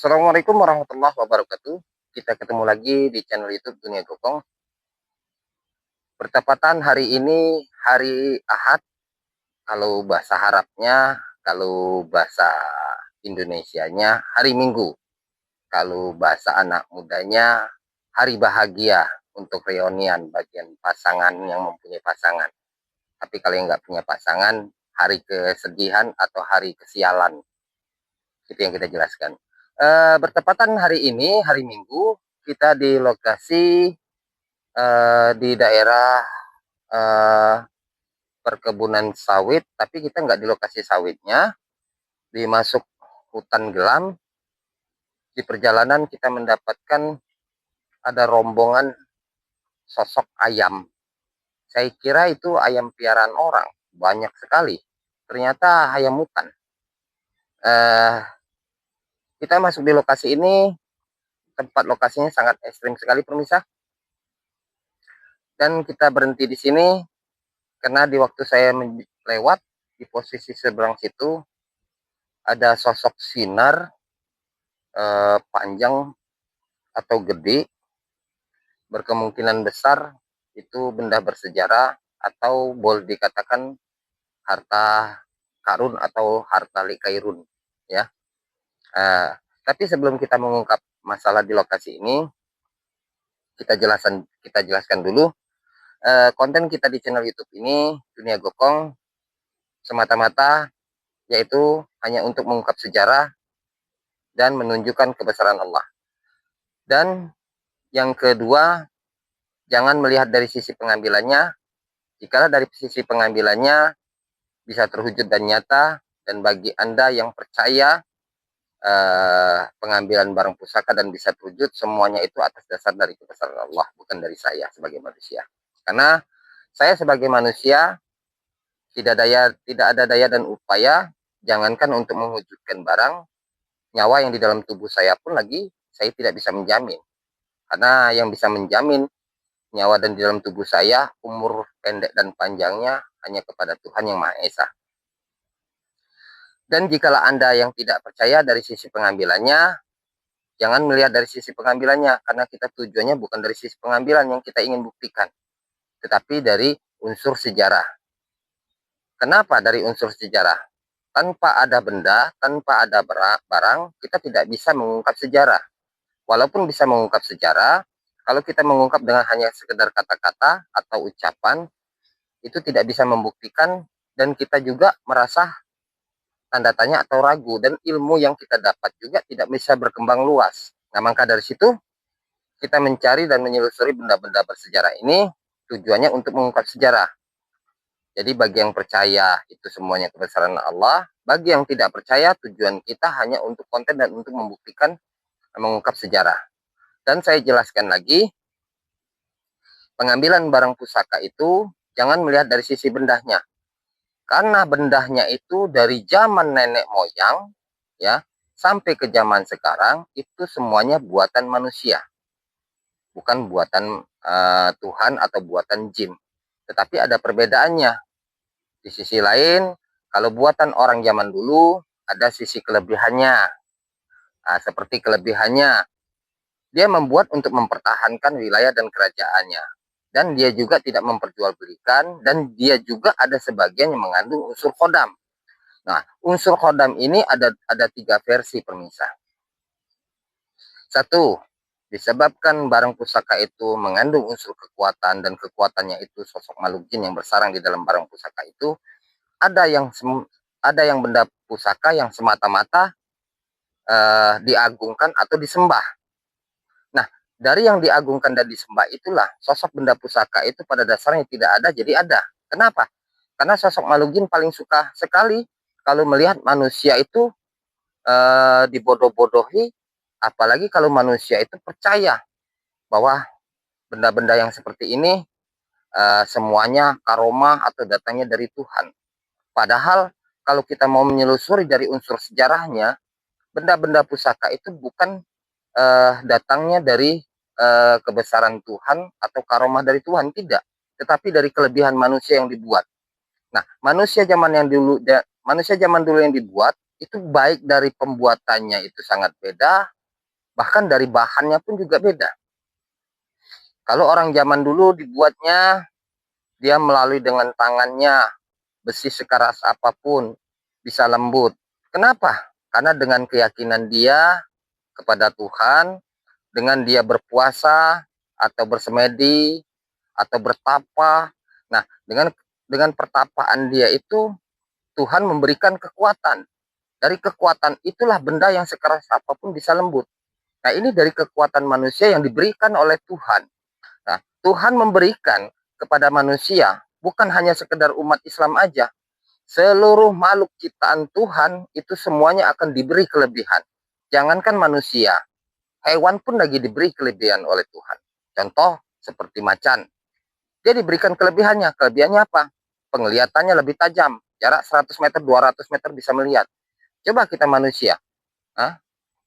Assalamualaikum warahmatullahi wabarakatuh. Kita ketemu lagi di channel YouTube Dunia Gokong. Bertepatan hari ini hari Ahad, kalau bahasa Arabnya, kalau bahasa Indonesianya hari Minggu. Kalau bahasa anak mudanya hari bahagia untuk reunian bagian pasangan yang mempunyai pasangan. Tapi kalau yang nggak punya pasangan, hari kesedihan atau hari kesialan. Itu yang kita jelaskan. Bertepatan hari ini, hari Minggu, kita di lokasi di daerah eh, perkebunan sawit, tapi kita nggak di lokasi sawitnya, di masuk hutan gelam. Di perjalanan kita mendapatkan ada rombongan sosok ayam. Saya kira itu ayam piaraan orang, banyak sekali. Ternyata ayam hutan. Eh, kita masuk di lokasi ini, tempat lokasinya sangat ekstrim sekali pemirsa. Dan kita berhenti di sini karena di waktu saya lewat di posisi seberang situ ada sosok sinar panjang atau gede, berkemungkinan besar itu benda bersejarah atau boleh dikatakan harta karun atau harta likairun ya. Tapi sebelum kita mengungkap masalah di lokasi ini, kita jelaskan dulu konten kita di channel YouTube ini Dunia Gokong semata-mata yaitu hanya untuk mengungkap sejarah dan menunjukkan kebesaran Allah. Dan yang kedua, jangan melihat dari sisi pengambilannya. Jika dari sisi pengambilannya bisa terwujud dan nyata, dan bagi Anda yang percaya pengambilan barang pusaka dan bisa terwujud, semuanya itu atas dasar dari kebesaran Allah, bukan dari saya sebagai manusia. Karena saya sebagai manusia tidak ada daya dan upaya, jangankan untuk mewujudkan barang, nyawa yang di dalam tubuh saya pun lagi saya tidak bisa menjamin. Karena yang bisa menjamin nyawa dan di dalam tubuh saya, umur pendek dan panjangnya hanya kepada Tuhan Yang Maha Esa. Dan jikalau Anda yang tidak percaya dari sisi pengambilannya, jangan melihat dari sisi pengambilannya, karena kita tujuannya bukan dari sisi pengambilan yang kita ingin buktikan, tetapi dari unsur sejarah. Kenapa dari unsur sejarah? Tanpa ada benda, tanpa ada barang, kita tidak bisa mengungkap sejarah. Walaupun bisa mengungkap sejarah, kalau kita mengungkap dengan hanya sekedar kata-kata atau ucapan, itu tidak bisa membuktikan dan kita juga merasa tanda tanya atau ragu, dan ilmu yang kita dapat juga tidak bisa berkembang luas. Nah, maka dari situ kita mencari dan menyelusuri benda-benda bersejarah ini tujuannya untuk mengungkap sejarah. Jadi bagi yang percaya itu semuanya kebesaran Allah, bagi yang tidak percaya tujuan kita hanya untuk konten dan untuk membuktikan mengungkap sejarah. Dan saya jelaskan lagi, pengambilan barang pusaka itu jangan melihat dari sisi bendahnya. Karena bendahnya itu dari zaman nenek moyang ya sampai ke zaman sekarang itu semuanya buatan manusia. Bukan buatan Tuhan atau buatan jin. Tetapi ada perbedaannya. Di sisi lain, kalau buatan orang zaman dulu ada sisi kelebihannya. Nah, seperti kelebihannya, dia membuat untuk mempertahankan wilayah dan kerajaannya. Dan dia juga tidak memperjualbelikan, dan dia juga ada sebagian yang mengandung unsur khodam. Nah, unsur khodam ini ada 3 versi pemirsa. Satu, disebabkan barang pusaka itu mengandung unsur kekuatan dan kekuatannya itu sosok makhluk jin yang bersarang di dalam barang pusaka itu, ada yang benda pusaka yang semata-mata diagungkan atau disembah. Nah, dari yang diagungkan dan disembah itulah sosok benda pusaka itu pada dasarnya tidak ada jadi ada. Kenapa? Karena sosok makhluk jin paling suka sekali kalau melihat manusia itu dibodoh-bodohi, apalagi kalau manusia itu percaya bahwa benda-benda yang seperti ini semuanya karomah atau datangnya dari Tuhan. Padahal kalau kita mau menyelusuri dari unsur sejarahnya, benda-benda pusaka itu bukan datangnya dari kebesaran Tuhan atau karomah dari Tuhan, tidak, tetapi dari kelebihan manusia yang dibuat. Nah, manusia zaman dulu yang dibuat itu baik dari pembuatannya itu sangat beda, bahkan dari bahannya pun juga beda. Kalau orang zaman dulu dibuatnya, dia melalui dengan tangannya, besi sekeras apapun, bisa lembut. Kenapa? Karena dengan keyakinan dia kepada Tuhan, dengan dia berpuasa, atau bersemedi, atau bertapa. Nah, dengan pertapaan dia itu, Tuhan memberikan kekuatan. Dari kekuatan itulah benda yang sekeras apapun bisa lembut. Nah, ini dari kekuatan manusia yang diberikan oleh Tuhan. Nah, Tuhan memberikan kepada manusia, bukan hanya sekedar umat Islam aja. Seluruh makhluk ciptaan Tuhan itu semuanya akan diberi kelebihan. Jangankan manusia, hewan pun lagi diberi kelebihan oleh Tuhan. Contoh seperti macan. Dia diberikan kelebihannya. Kelebihannya apa? Penglihatannya lebih tajam. Jarak 100 meter, 200 meter bisa melihat. Coba kita manusia.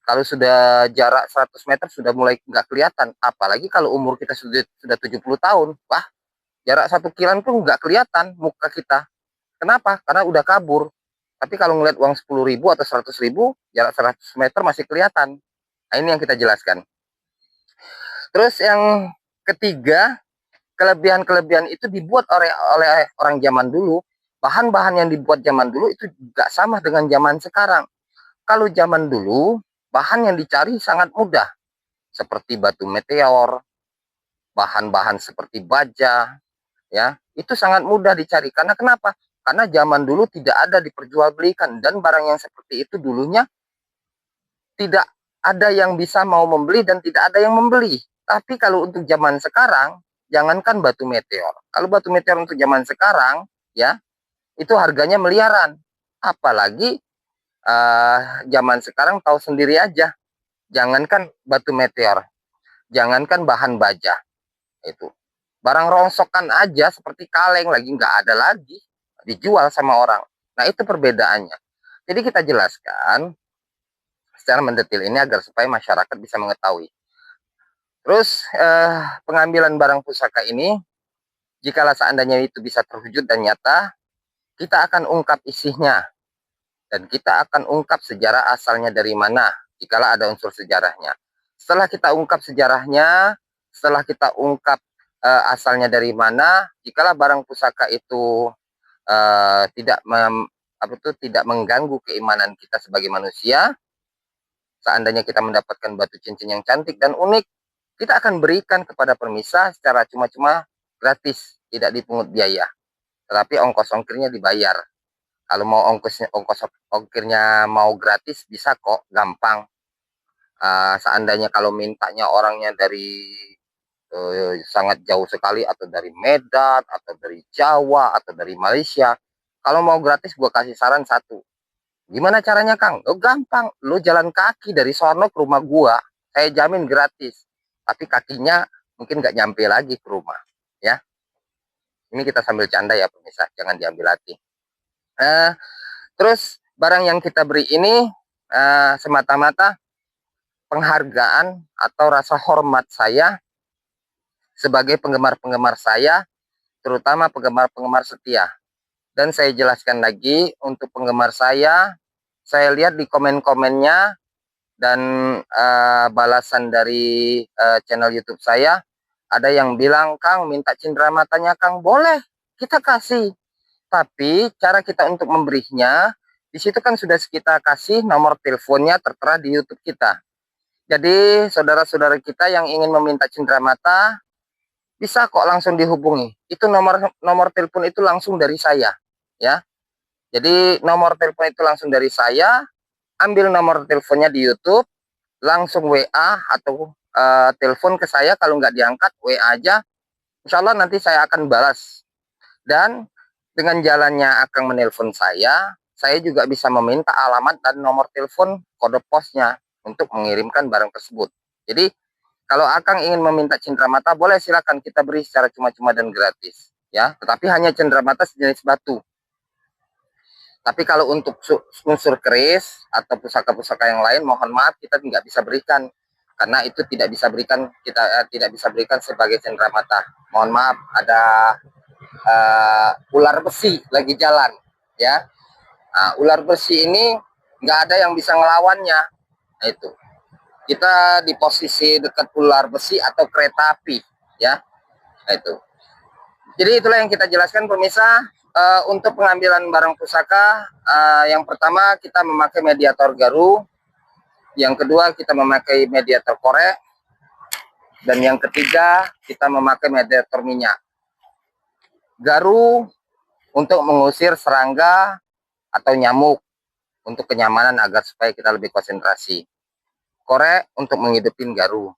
Kalau sudah jarak 100 meter sudah mulai nggak kelihatan. Apalagi kalau umur kita sudah 70 tahun. Wah, jarak 1 kilometer pun nggak kelihatan muka kita. Kenapa? Karena udah kabur. Tapi kalau ngeliat uang 10.000 atau 100.000, jarak 100 meter masih kelihatan. Nah, ini yang kita jelaskan. Terus yang ketiga, kelebihan-kelebihan itu dibuat oleh orang zaman dulu. Bahan-bahan yang dibuat zaman dulu itu nggak sama dengan zaman sekarang. Kalau zaman dulu, bahan yang dicari sangat mudah. Seperti batu meteor, bahan-bahan seperti baja, ya itu sangat mudah dicari. Karena kenapa? Karena zaman dulu tidak ada diperjualbelikan, dan barang yang seperti itu dulunya tidak ada yang bisa mau membeli dan tidak ada yang membeli. Tapi kalau untuk zaman sekarang, jangankan batu meteor. Kalau batu meteor untuk zaman sekarang, ya itu harganya miliaran. Apalagi zaman sekarang tahu sendiri aja. Jangankan batu meteor, jangankan bahan baja, itu barang rongsokan aja seperti kaleng lagi nggak ada lagi dijual sama orang. Nah, itu perbedaannya. Jadi kita jelaskan secara mendetil ini agar supaya masyarakat bisa mengetahui. Terus pengambilan barang pusaka ini, jikalau seandainya itu bisa terwujud dan nyata, kita akan ungkap isinya dan kita akan ungkap sejarah asalnya dari mana, jikalau ada unsur sejarahnya. Setelah kita ungkap sejarahnya, setelah kita ungkap asalnya dari mana, jikalau barang pusaka itu tidak mengganggu keimanan kita sebagai manusia, seandainya kita mendapatkan batu cincin yang cantik dan unik, kita akan berikan kepada permisa secara cuma-cuma, gratis, tidak dipungut biaya. Tetapi ongkos ongkirnya dibayar. Kalau mau ongkos ongkirnya mau gratis bisa kok, gampang. Seandainya kalau mintanya orangnya dari sangat jauh sekali, atau dari Medan, atau dari Jawa, atau dari Malaysia, kalau mau gratis gue kasih saran satu. Gimana caranya, Kang? Oh, gampang. Lu jalan kaki dari sono ke rumah gua, saya jamin gratis. Tapi kakinya mungkin nggak nyampe lagi ke rumah, ya. Ini kita sambil canda ya pemirsa, jangan diambil hati. Terus barang yang kita beri ini semata-mata penghargaan atau rasa hormat saya sebagai penggemar-penggemar saya, terutama penggemar-penggemar setia. Dan saya jelaskan lagi, untuk penggemar saya lihat di komen-komennya dan balasan dari channel YouTube saya, ada yang bilang, Kang minta cindera matanya Kang, boleh kita kasih. Tapi cara kita untuk memberinya, di situ kan sudah kita kasih nomor teleponnya tertera di YouTube kita. Jadi saudara-saudara kita yang ingin meminta cindera mata, bisa kok langsung dihubungi. Itu nomor telepon itu langsung dari saya, ya. Jadi nomor telepon itu langsung dari saya. Ambil nomor teleponnya di YouTube, langsung WA atau telepon ke saya. Kalau nggak diangkat, WA aja. Insya Allah nanti saya akan balas. Dan dengan jalannya Akang menelpon saya juga bisa meminta alamat dan nomor telepon, kode posnya untuk mengirimkan barang tersebut. Jadi kalau Akang ingin meminta cindera mata, boleh silakan kita beri secara cuma-cuma dan gratis, ya. Tetapi hanya cindera mata sejenis batu. Tapi kalau untuk unsur keris atau pusaka-pusaka yang lain, mohon maaf kita tidak bisa berikan, karena itu tidak bisa berikan sebagai cendera mata. Mohon maaf, ada ular besi lagi jalan, ya. Nah, ular besi ini nggak ada yang bisa ngelawannya. Nah, itu kita di posisi dekat ular besi atau kereta api, ya. Nah, itu. Jadi itulah yang kita jelaskan pemirsa. Untuk pengambilan barang pusaka, yang pertama kita memakai mediator garu, yang kedua kita memakai mediator korek, dan yang ketiga kita memakai mediator minyak. Garu untuk mengusir serangga atau nyamuk untuk kenyamanan agar supaya kita lebih konsentrasi. Korek untuk menghidupin garu.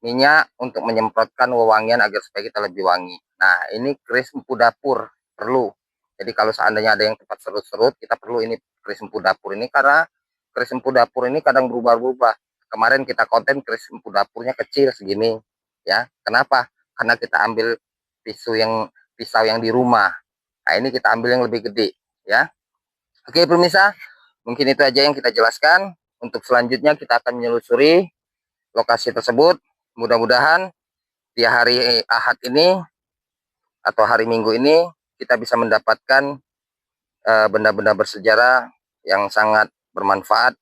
Minyak untuk menyemprotkan wewangian agar supaya kita lebih wangi. Nah, ini keris empu dapur perlu. Jadi kalau seandainya ada yang tempat serut-serut, kita perlu ini keris empu dapur ini, karena keris empu dapur ini kadang berubah-ubah. Kemarin kita konten keris empu dapurnya kecil segini, ya. Kenapa? Karena kita ambil pisau yang di rumah. Nah, ini kita ambil yang lebih gede, ya. Oke, pemirsa, mungkin itu aja yang kita jelaskan. Untuk selanjutnya kita akan menelusuri lokasi tersebut. Mudah-mudahan di hari Ahad ini atau hari Minggu ini kita bisa mendapatkan benda-benda bersejarah yang sangat bermanfaat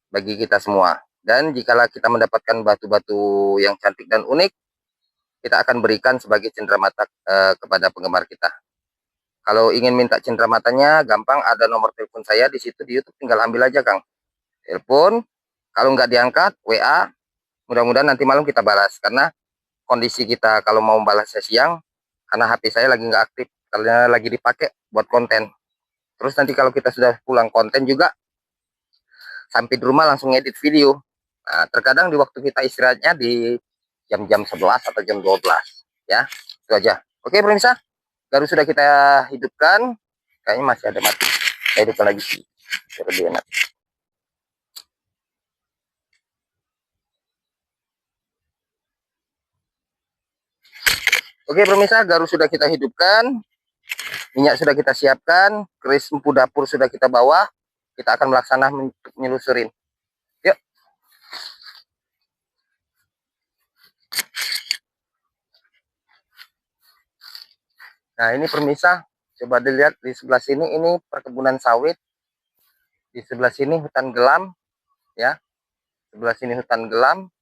bagi kita semua. Dan jikalau kita mendapatkan batu-batu yang cantik dan unik, kita akan berikan sebagai cenderamata kepada penggemar kita. Kalau ingin minta cenderamata-nya, gampang, ada nomor telepon saya di situ di YouTube, tinggal ambil aja, Kang. Telepon, kalau nggak diangkat, WA, mudah-mudahan nanti malam kita balas. Karena kondisi kita kalau mau balasnya siang, karena HP saya lagi nggak aktif, karena lagi dipakai buat konten. Terus nanti kalau kita sudah pulang konten juga, sampai di rumah langsung edit video. Nah, terkadang di waktu kita istirahatnya di jam-jam 11 atau jam 12. Ya, itu aja. Oke, pemirsa, garu sudah kita hidupkan. Kayaknya masih ada mati. Kita hidupkan lagi sih, biar lebih enak. Oke, pemirsa, garu sudah kita hidupkan. Minyak sudah kita siapkan, keris empu dapur sudah kita bawa. Kita akan melaksanakan menyelusurin. Yuk. Nah, ini pemirsa, coba dilihat di sebelah sini, ini perkebunan sawit. Di sebelah sini hutan gelam, ya. Sebelah sini hutan gelam.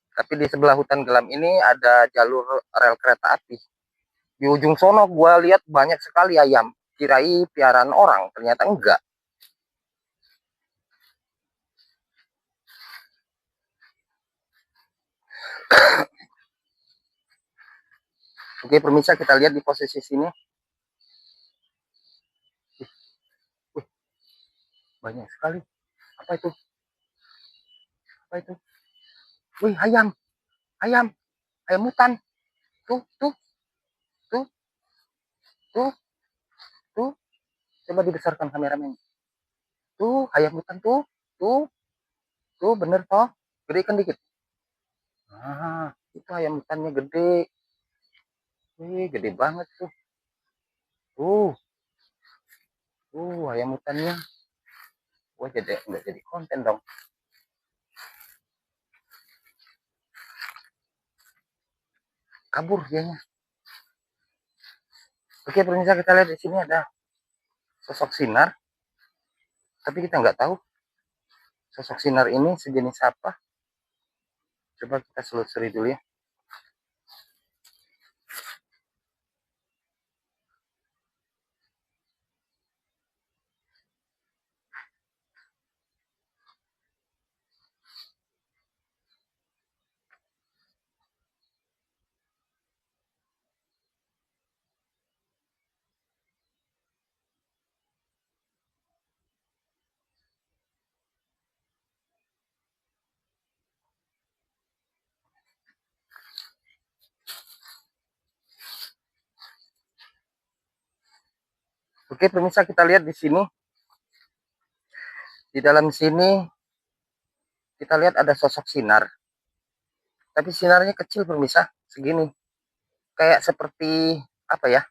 Tapi di sebelah hutan gelam ini ada jalur rel kereta api. Di ujung sono gua lihat banyak sekali ayam. Kirai piaraan orang, ternyata enggak. Oke, pemirsa, kita lihat di posisi sini. Banyak sekali. Apa itu? Apa itu? Wih, ayam. Ayam. Ayam hutan. Tuh, tuh, tuh, tuh, tuh. Coba dibesarkan kameramen. Tuh, ayam hutan tuh. Tuh, tuh, bener toh. Gedekan dikit. Nah, itu ayam hutannya gede. Wih, gede banget tuh. Tuh, ayam hutannya. Wah, jadi nggak jadi konten dong. Kabur dianya. Oke, pemirsa, kita lihat di sini ada sosok sinar. Tapi kita nggak tahu sosok sinar ini sejenis apa. Coba kita selusuri dulu ya. Oke, pemirsa, kita lihat di sini. Di dalam sini kita lihat ada sosok sinar. Tapi sinarnya kecil, pemirsa, segini. Kayak seperti apa ya?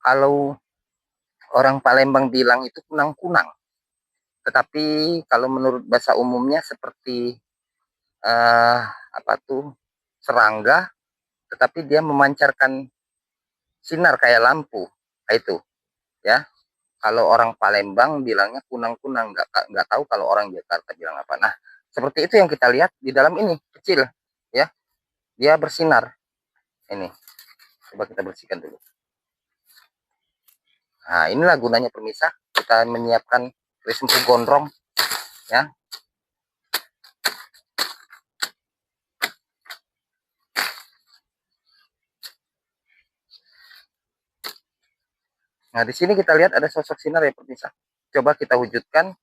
Kalau orang Palembang bilang itu kunang-kunang. Tetapi kalau menurut bahasa umumnya seperti apa tuh, serangga, tetapi dia memancarkan sinar kayak lampu. Nah, itu, ya. Kalau orang Palembang bilangnya kunang-kunang, nggak tahu kalau orang Jakarta bilang apa. Nah, seperti itu yang kita lihat di dalam ini, kecil, ya, dia bersinar. Ini, coba kita bersihkan dulu. Nah, inilah gunanya pemisah. Kita menyiapkan sempu gondrong, ya. Nah, di sini kita lihat ada sosok sinar ya pemirsa. Coba kita wujudkan,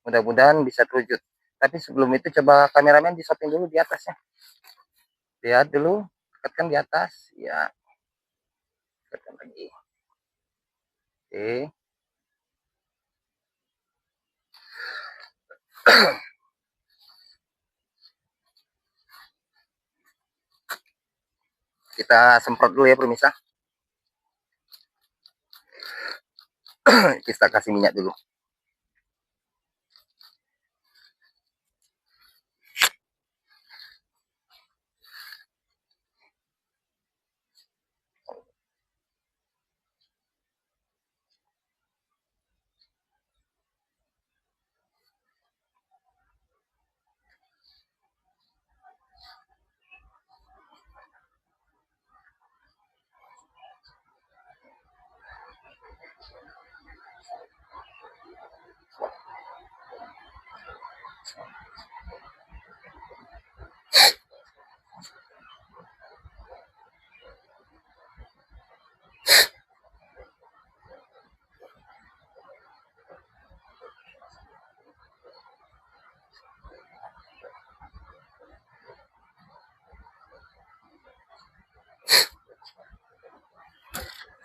mudah-mudahan bisa terwujud. Tapi sebelum itu coba kameramen di shopping dulu di atasnya. Lihat dulu, dekatkan di atas, ya. Dekatkan lagi. Oke. Kita semprot dulu ya pemirsa. Kita kasih minyak dulu.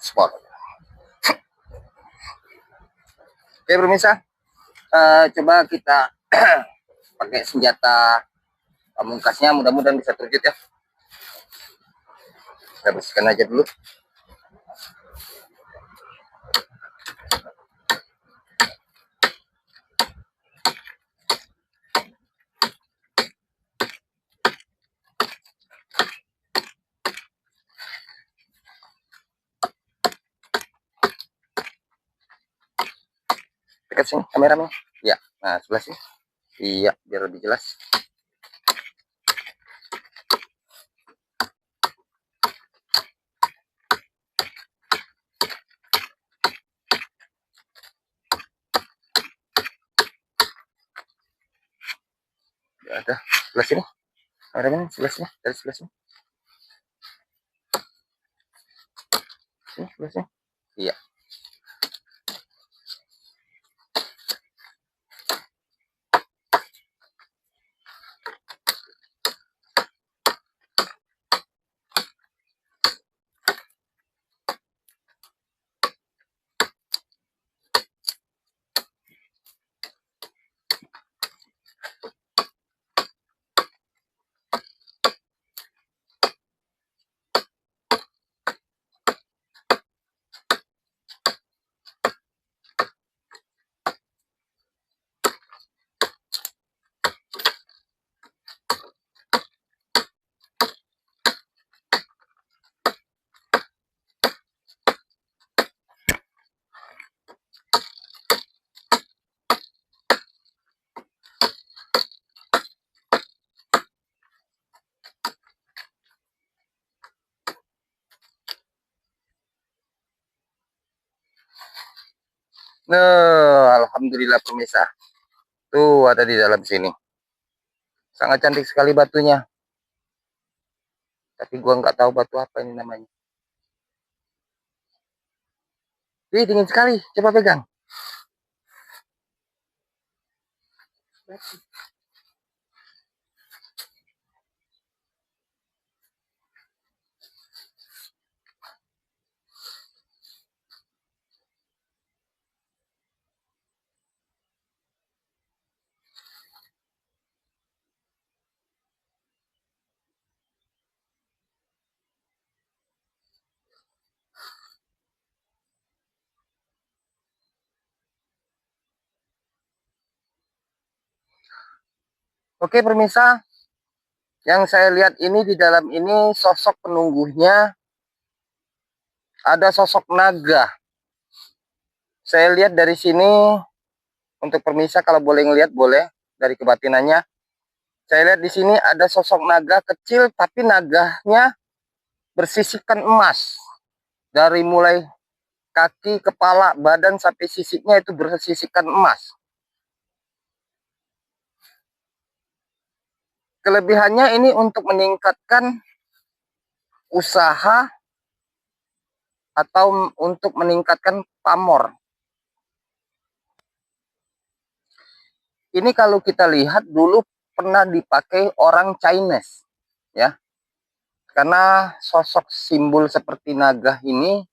Spot. Oke pemirsa, coba kita pakai senjata pamungkasnya, mudah-mudahan bisa terwujud ya. Kita bersihkan aja dulu. Dekat sini kameranya. Ya, nah sebelah sini. Iya, biar lebih jelas. Ya, ada sebelah sini. Kameramen sebelah sini, dari sebelah sini. Sini, sebelah sini. Iya. Nah, alhamdulillah pemirsa. Tuh ada di dalam sini. Sangat cantik sekali batunya. Tapi gua nggak tahu batu apa ini namanya. Wih, dingin sekali. Coba pegang. Oke pemirsa, yang saya lihat ini di dalam ini sosok penunggunya ada sosok naga. Saya lihat dari sini, untuk pemirsa kalau boleh ngelihat boleh dari kebatinannya. Saya lihat di sini ada sosok naga kecil, tapi naganya bersisihkan emas. Dari mulai kaki, kepala, badan sampai sisiknya itu bersisihkan emas. Kelebihannya ini untuk meningkatkan usaha atau untuk meningkatkan pamor. Ini kalau kita lihat dulu pernah dipakai orang Chinese, ya. Karena sosok simbol seperti naga ini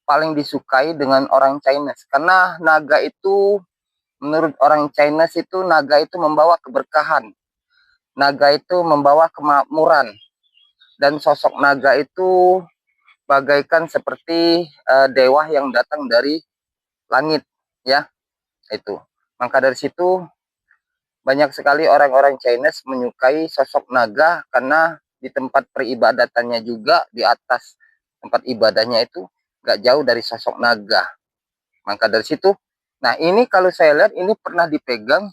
paling disukai dengan orang Chinese. Karena naga itu, menurut orang Chinese itu, naga itu membawa keberkahan. Naga itu membawa kemakmuran. Dan sosok naga itu bagaikan seperti dewa yang datang dari langit, ya. Itu. Maka dari situ banyak sekali orang-orang Chinese menyukai sosok naga, karena di tempat peribadatannya juga, di atas tempat ibadahnya itu gak jauh dari sosok naga. Maka dari situ, nah ini kalau saya lihat ini pernah dipegang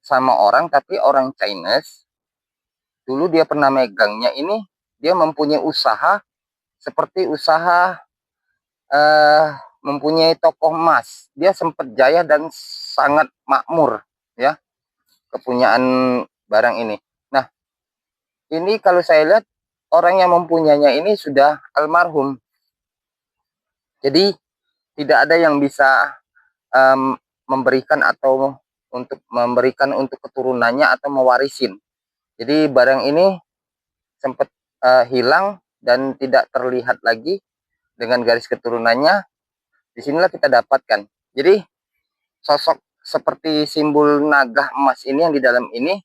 sama orang, tapi orang Chinese. Dulu dia pernah megangnya ini, dia mempunyai usaha seperti usaha mempunyai toko emas. Dia sempat jaya dan sangat makmur, ya, kepunyaan barang ini. Nah, ini kalau saya lihat orang yang mempunyainya ini sudah almarhum. Jadi tidak ada yang bisa memberikan atau memberikan untuk keturunannya atau mewarisin. Jadi barang ini sempat hilang dan tidak terlihat lagi dengan garis keturunannya. Disinilah kita dapatkan. Jadi sosok seperti simbol naga emas ini yang di dalam ini,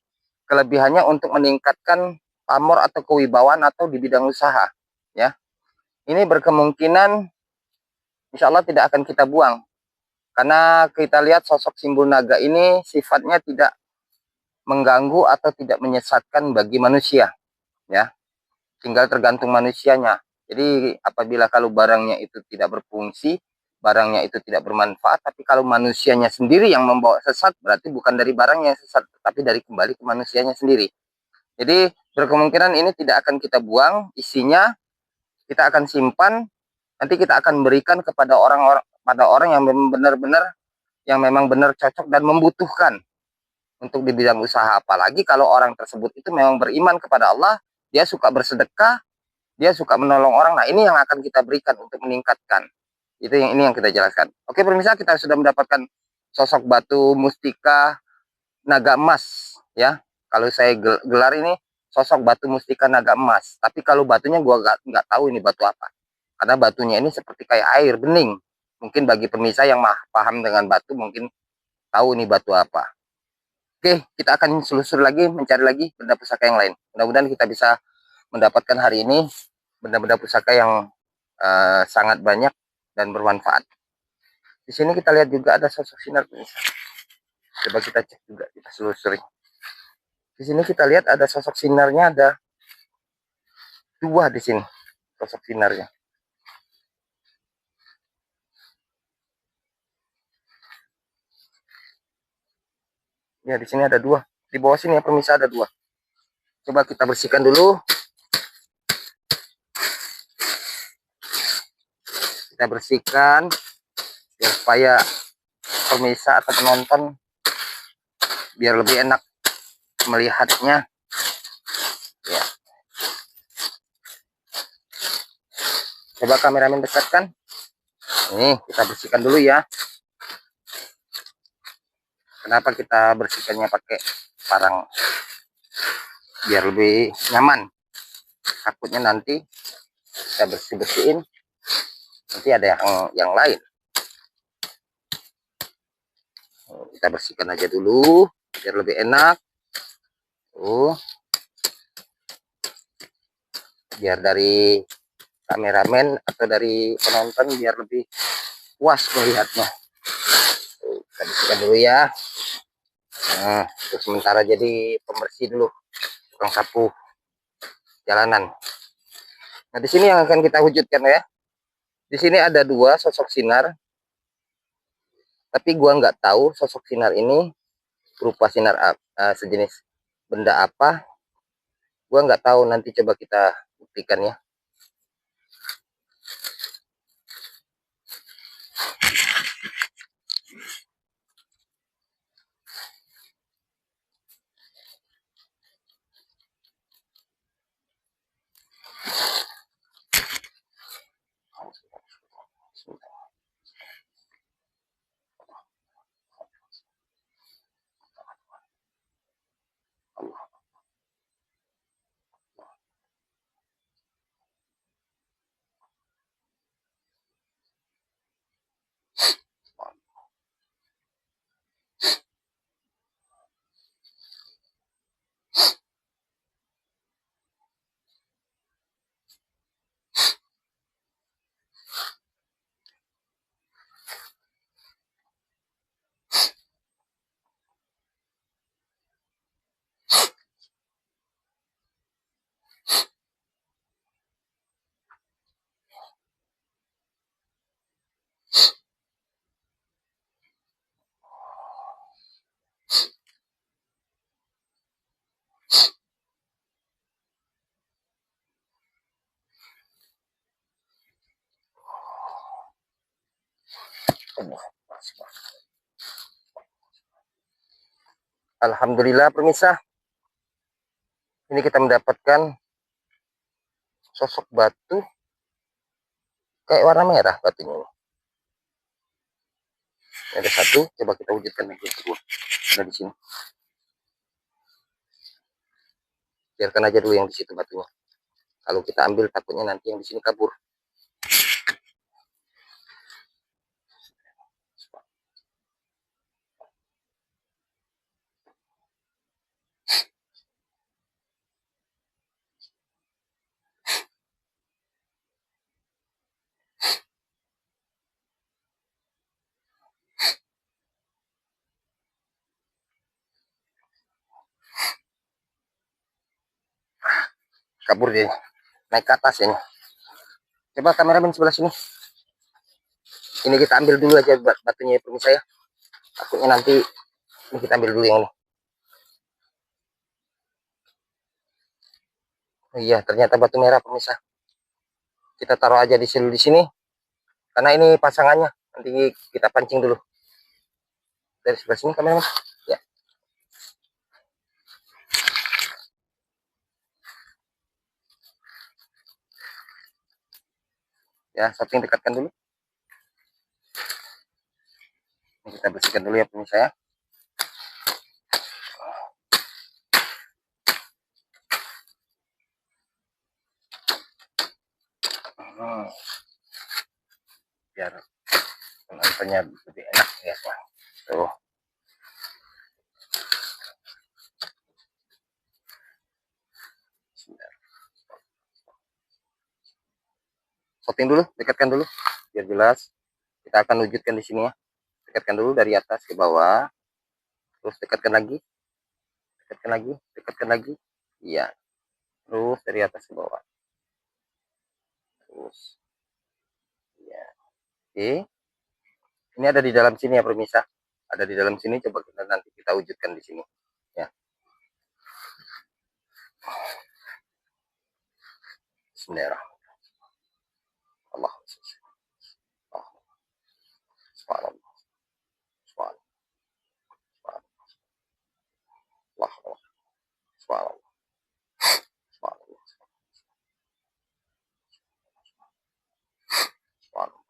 kelebihannya untuk meningkatkan pamor atau kewibawaan atau di bidang usaha, ya. Ini berkemungkinan insya Allah tidak akan kita buang, karena kita lihat sosok simbol naga ini sifatnya tidak mengganggu atau tidak menyesatkan bagi manusia, ya. Tinggal tergantung manusianya. Jadi apabila kalau barangnya itu tidak berfungsi, barangnya itu tidak bermanfaat, tapi kalau manusianya sendiri yang membawa sesat, berarti bukan dari barangnya yang sesat, tapi dari kembali ke manusianya sendiri. Jadi berkemungkinan ini tidak akan kita buang, isinya kita akan simpan, nanti kita akan berikan kepada orang yang benar-benar, yang memang benar cocok dan membutuhkan untuk di bidang usaha. Apalagi kalau orang tersebut itu memang beriman kepada Allah, dia suka bersedekah, dia suka menolong orang. Nah, ini yang akan kita berikan untuk meningkatkan. Itu yang ini yang kita jelaskan. Oke, pemirsa, kita sudah mendapatkan sosok batu mustika naga emas, ya. Kalau saya gelar ini sosok batu mustika naga emas. Tapi kalau batunya gua nggak tahu ini batu apa. Karena batunya ini seperti kayak air bening. Mungkin bagi pemirsa yang paham dengan batu mungkin tahu ini batu apa. Oke, kita akan selusur lagi, mencari lagi benda pusaka yang lain. Mudah-mudahan kita bisa mendapatkan hari ini benda-benda pusaka yang sangat banyak dan bermanfaat. Di sini kita lihat juga ada sosok sinar, pemirsa. Coba kita cek juga, kita selusuri. Di sini kita lihat ada sosok sinarnya, ada dua di sini sosok sinarnya. Ya, di sini ada dua. Di bawah sini ya pemirsa ada dua. Coba kita bersihkan dulu. Kita bersihkan biar supaya pemirsa atau penonton biar lebih enak melihatnya. Ya. Coba kameramen dekatkan. Ini kita bersihkan dulu ya. Kenapa kita bersihkannya pakai parang? Biar lebih nyaman. Takutnya nanti kita bersihin nanti ada yang lain. Kita bersihkan aja dulu biar lebih enak. Biar dari kameramen atau dari penonton biar lebih puas melihatnya. Kita bersihkan dulu ya. Nah, untuk sementara jadi pembersih dulu, tukang sapu jalanan. Nah, di sini yang akan kita wujudkan ya. Di sini ada dua sosok sinar. Tapi gua nggak tahu sosok sinar ini berupa sinar sejenis benda apa. Gua nggak tahu, nanti coba kita buktikan ya. Alhamdulillah pemirsa, ini kita mendapatkan sosok batu kayak warna merah batunya. Ada satu, coba kita wujudkan yang kedua. Ada di sini. Biarkan aja dulu yang di situ batunya. Kalau kita ambil takutnya nanti yang di sini kabur. Kabur dia, naik ke atas ini. Coba kameramen sebelah sini. Ini kita ambil dulu aja batunya ya pemirsa ya. Takutnya nanti ini kita ambil dulu yang ini. Oh iya, ternyata batu merah pemirsa. Kita taruh aja di sini karena ini pasangannya. Nanti kita pancing dulu. Dari sebelah sini kameramen. Ya. Ya, samping dekatkan dulu. Ini kita bersihkan dulu ya pemirsa ya. Biar penontonnya lebih enak ya. Tuh. Shooting dulu, dekatkan dulu biar jelas. Kita akan wujudkan di sini ya. Dekatkan dulu dari atas ke bawah. Terus dekatkan lagi, dekatkan lagi, dekatkan lagi. Iya. Terus dari atas ke bawah. Terus. Iya. Oke. Ini ada di dalam sini ya pemirsa. Ada di dalam sini, coba kita nanti kita wujudkan di sini. Ya. Bismillahirrahmanirrahim. Allah. Subhanallah. Subhanallah. Subhanallah. Subhanallah. Subhanallah. Subhanallah.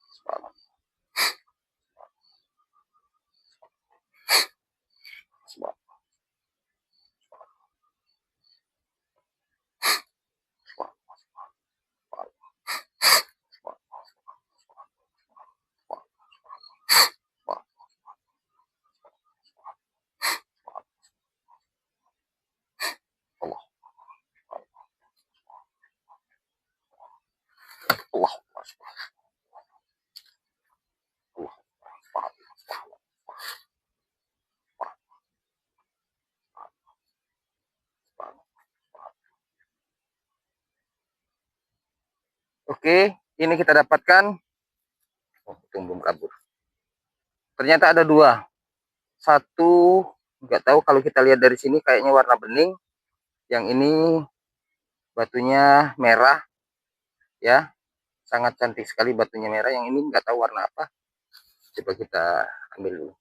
Subhanallah. Subhanallah. Allah. Allah. Oke, ini kita dapatkan. Oh, belum kabur. Ternyata ada dua. Satu, nggak tahu, kalau kita lihat dari sini kayaknya warna bening. Yang ini batunya merah, ya, sangat cantik sekali batunya merah. Yang ini nggak tahu warna apa. Coba kita ambil dulu.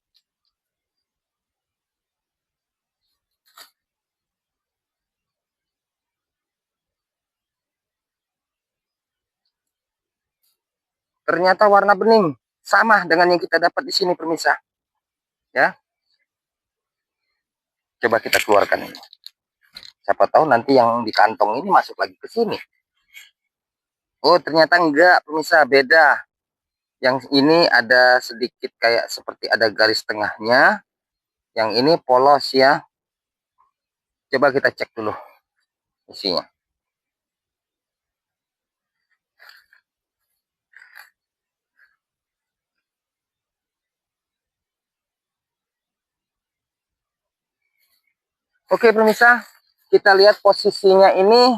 Ternyata warna bening, sama dengan yang kita dapat di sini pemirsa. Ya, coba kita keluarkan ini. Siapa tahu nanti yang di kantong ini masuk lagi ke sini. Oh, ternyata enggak pemirsa, beda. Yang ini ada sedikit kayak seperti ada garis tengahnya. Yang ini polos ya. Coba kita cek dulu isinya. Oke pemirsa, kita lihat posisinya ini.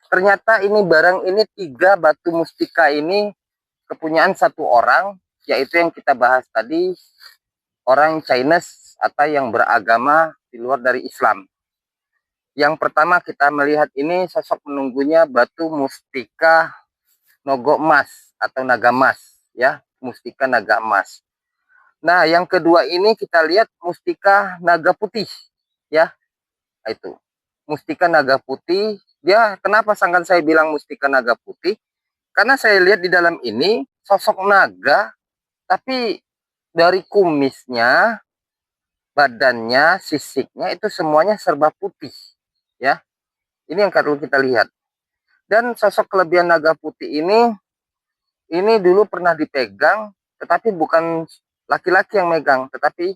Ternyata ini barang ini 3 batu mustika ini kepunyaan satu orang, yaitu yang kita bahas tadi, orang Chinese atau yang beragama di luar dari Islam. Yang pertama kita melihat ini sosok penunggunya batu mustika nogo emas atau naga emas, ya, mustika naga emas. Nah, yang kedua ini kita lihat mustika naga putih, ya, itu mustika naga putih. Dia kenapa sangkan saya bilang mustika naga putih? Karena saya lihat di dalam ini sosok naga, tapi dari kumisnya, badannya, sisiknya itu semuanya serba putih, ya. Ini yang perlu kita lihat. Dan sosok kelebihan naga putih ini dulu pernah dipegang, tetapi bukan laki-laki yang megang, tetapi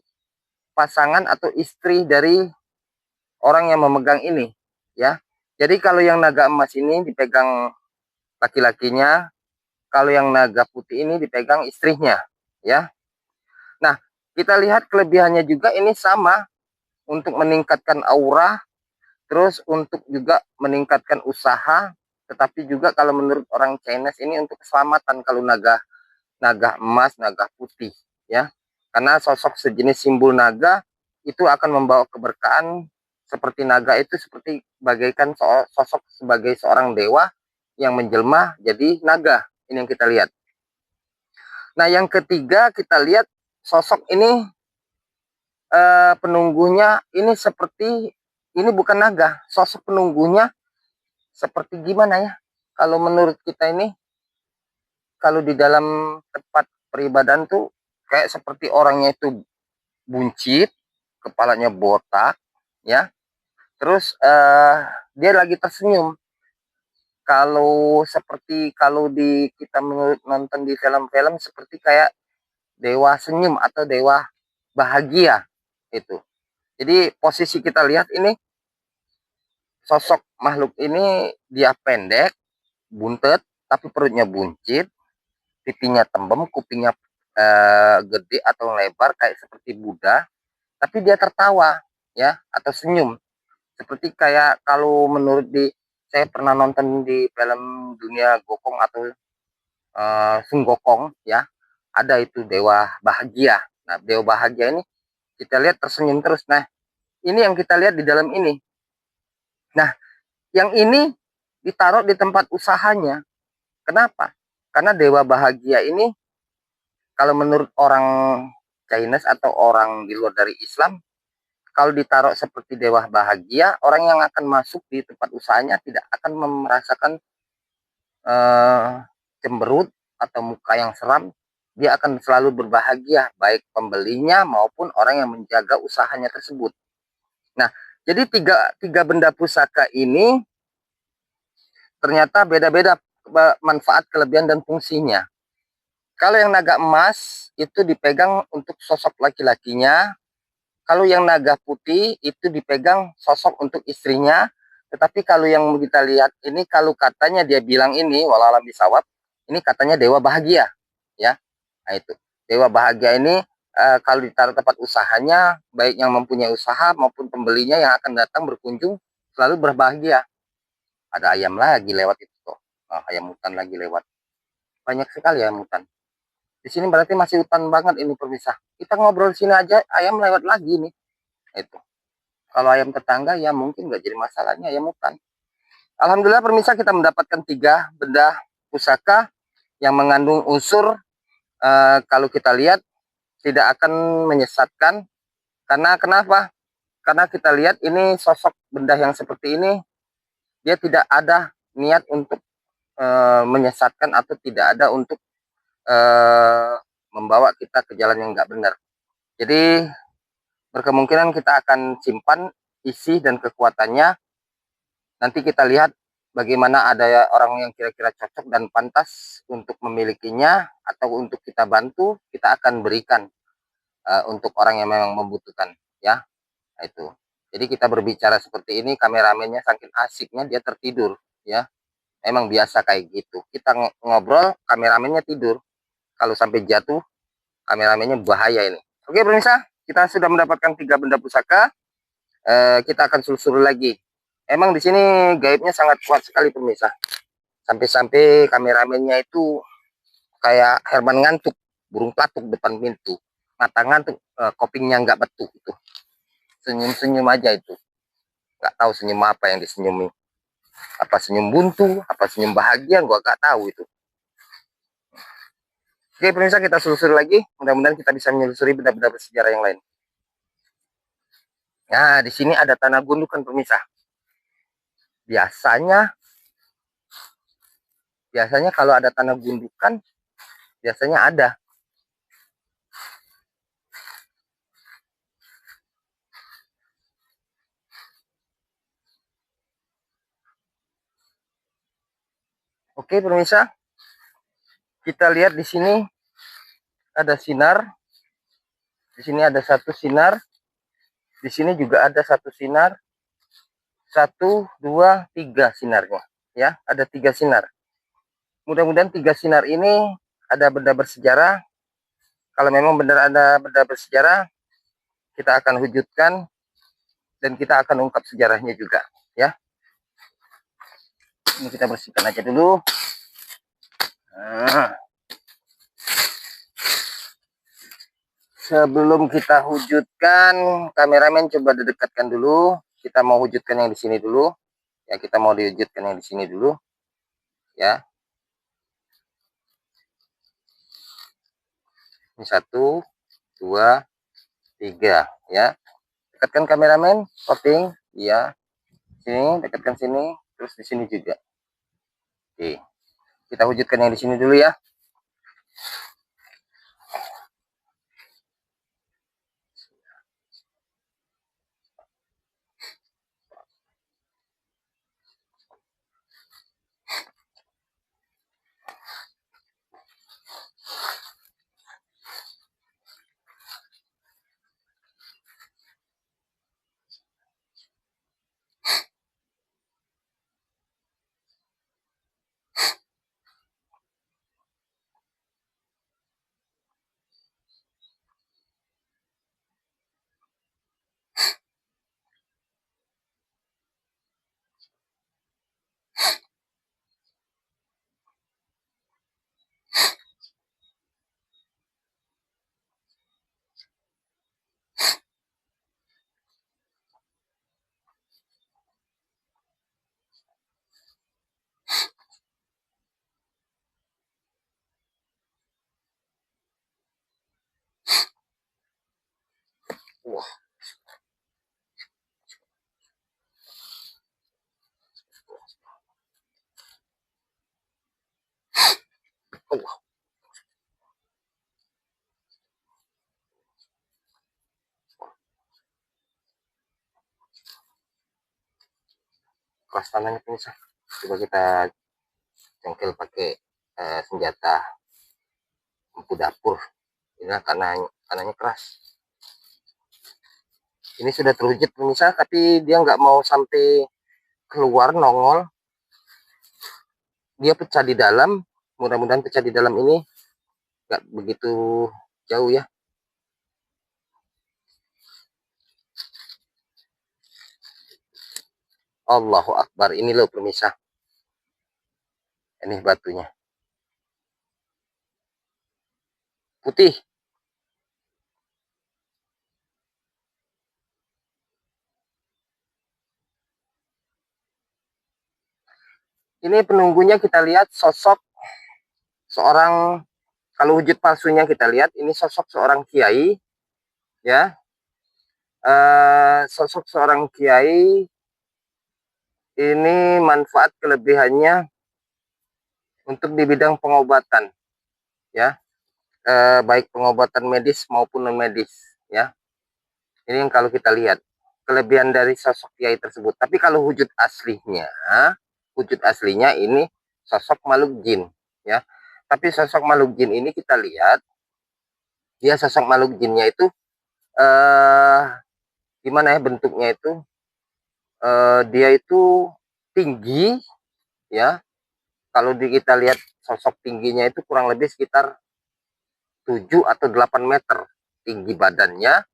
pasangan atau istri dari orang yang memegang ini, ya. Jadi kalau yang naga emas ini dipegang laki-lakinya, kalau yang naga putih ini dipegang istrinya, ya. Nah, kita lihat kelebihannya juga ini sama untuk meningkatkan aura, terus untuk juga meningkatkan usaha, tetapi juga kalau menurut orang Chinese ini untuk keselamatan kalau naga emas, naga putih, ya. Karena sosok sejenis simbol naga itu akan membawa keberkahan, seperti naga itu seperti bagaikan sosok sebagai seorang dewa yang menjelma jadi naga. Ini yang kita lihat. Nah, yang ketiga kita lihat sosok ini penunggunya ini seperti, ini bukan naga, sosok penunggunya seperti gimana ya? Kalau menurut kita ini, kalau di dalam tempat peribadahan tuh kayak seperti orangnya itu buncit, kepalanya botak, ya. Terus dia lagi tersenyum. Kalau seperti kalau di kita nonton di film-film seperti kayak dewa senyum atau dewa bahagia itu. Jadi posisi kita lihat ini sosok makhluk ini dia pendek, buntet, tapi perutnya buncit, pipinya tembem, kupingnya gede atau lebar kayak seperti Buddha, tapi dia tertawa, ya, atau senyum. Seperti kayak kalau menurut saya pernah nonton di film Dunia Gokong atau Sun Gokong, ya, ada itu dewa bahagia. Nah, dewa bahagia ini kita lihat tersenyum terus. Nah, ini yang kita lihat di dalam ini. Nah, yang ini ditaruh di tempat usahanya. Kenapa? Karena dewa bahagia ini kalau menurut orang Chinese atau orang di luar dari Islam, kalau ditaruh seperti dewa bahagia, orang yang akan masuk di tempat usahanya tidak akan merasakan cemberut atau muka yang seram. Dia akan selalu berbahagia, baik pembelinya maupun orang yang menjaga usahanya tersebut. Nah, jadi tiga benda pusaka ini ternyata beda-beda manfaat, kelebihan, dan fungsinya. Kalau yang naga emas itu dipegang untuk sosok laki-lakinya. Kalau yang naga putih itu dipegang sosok untuk istrinya. Tetapi kalau yang kita lihat ini, kalau katanya dia bilang ini, walau alam bisawab, ini katanya dewa bahagia, ya. Nah itu, dewa bahagia ini kalau ditaruh tempat usahanya, baik yang mempunyai usaha maupun pembelinya yang akan datang berkunjung selalu berbahagia. Ada ayam lagi lewat itu, ayam hutan lagi lewat. banyak sekali ya hutan. Di sini berarti masih hutan banget ini pemirsa. Kita ngobrol di sini aja ayam lewat lagi nih. Itu. Kalau ayam tetangga ya mungkin nggak jadi masalahnya ayam hutan. Alhamdulillah pemirsa kita mendapatkan 3 benda pusaka yang mengandung unsur kalau kita lihat tidak akan menyesatkan. Karena kenapa? Karena kita lihat ini sosok benda yang seperti ini dia tidak ada niat untuk menyesatkan atau tidak ada untuk membawa kita ke jalan yang nggak benar. Jadi berkemungkinan kita akan simpan isi dan kekuatannya. Nanti kita lihat bagaimana ada orang yang kira-kira cocok dan pantas untuk memilikinya atau untuk kita bantu, kita akan berikan untuk orang yang memang membutuhkan, ya. Nah, itu. Jadi kita berbicara seperti ini, kameramennya saking asiknya dia tertidur, ya. Emang biasa kayak gitu. Kita ngobrol, kameramennya tidur. Kalau sampai jatuh, kameramennya bahaya ini. Oke pemirsa, kita sudah mendapatkan 3 benda pusaka. Kita akan susul lagi. Emang di sini gaibnya sangat kuat sekali pemirsa. Sampai-sampai kameramennya itu kayak Herman ngantuk, burung pelatuk depan pintu. Mata ngantuk, kopingnya nggak betul itu. Senyum-senyum aja itu. Nggak tahu senyum apa yang disenyumi. Apa senyum buntu, apa senyum bahagia, gua nggak tahu itu. Oke pemirsa, kita selusuri lagi. Mudah-mudahan kita bisa menyelusuri benda-benda bersejarah yang lain. Nah, di sini ada tanah gundukan pemirsa. Biasanya kalau ada tanah gundukan, biasanya ada. Oke pemirsa, kita lihat di sini ada sinar. Di sini ada 1 sinar. Di sini juga ada 1 sinar. 1, 2, 3 sinarnya. Ya, ada 3 sinar. Mudah-mudahan 3 sinar ini ada benda bersejarah. Kalau memang benar ada benda bersejarah, kita akan wujudkan dan kita akan ungkap sejarahnya juga, ya. Ini kita bersihkan aja dulu. Nah, sebelum kita wujudkan, kameramen coba didekatkan dulu. Kita mau wujudkan yang di sini dulu. Ya, kita mau diwujudkan yang di sini dulu. Ya. Ini 1, 2, 3, ya. Dekatkan kameramen, popping, ya. Sini, dekatkan sini, terus di sini juga. Oke. Kita wujudkan yang di sini dulu ya. Wah. Wah. Keras tanahnya pemirsa. Coba kita cengkel pakai senjata lampu dapur. Ini tanahnya keras. Ini sudah terwujud pemirsa, tapi dia nggak mau sampai keluar nongol. Dia pecah di dalam. Mudah-mudahan pecah di dalam ini nggak begitu jauh ya. Allahu Akbar. Ini loh pemirsa. Ini batunya. putih. Ini penunggunya kita lihat sosok seorang, kalau wujud palsunya kita lihat ini sosok seorang kiai, ya. Sosok seorang kiai ini manfaat kelebihannya untuk di bidang pengobatan, ya. Baik pengobatan medis maupun non medis, ya. Ini yang kalau kita lihat kelebihan dari sosok kiai tersebut. Tapi kalau wujud aslinya ini sosok makhluk jin, ya. Tapi sosok makhluk jin ini kita lihat dia sosok makhluk jinnya itu gimana ya bentuknya itu, dia itu tinggi, ya. Kalau kita lihat sosok tingginya itu kurang lebih sekitar 7 atau 8 meter tinggi badannya,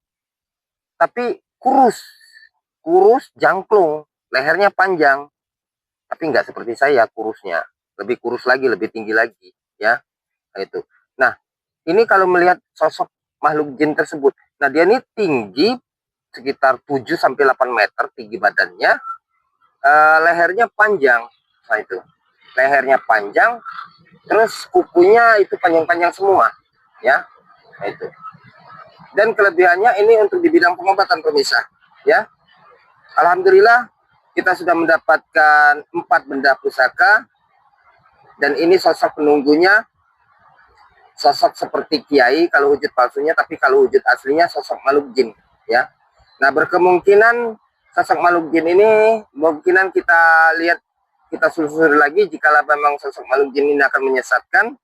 tapi kurus jangklung, lehernya panjang, tapi nggak seperti saya kurusnya, lebih kurus lagi, lebih tinggi lagi, ya. Nah, itu. Nah, ini kalau melihat sosok makhluk jin tersebut, nah dia ini tinggi sekitar 7 sampai 8 meter tinggi badannya, lehernya panjang. Nah, itu. Lehernya panjang, terus kukunya itu panjang-panjang semua, ya. Nah, itu. Dan kelebihannya ini untuk di bidang pengobatan pemirsa, ya. Alhamdulillah kita sudah mendapatkan 4 benda pusaka, dan ini sosok penunggunya sosok seperti kiai kalau wujud palsunya, tapi kalau wujud aslinya sosok makhluk jin, ya. Nah, berkemungkinan sosok makhluk jin ini kemungkinan kita lihat, kita selusuri lagi, jika memang sosok makhluk jin ini akan menyesatkan,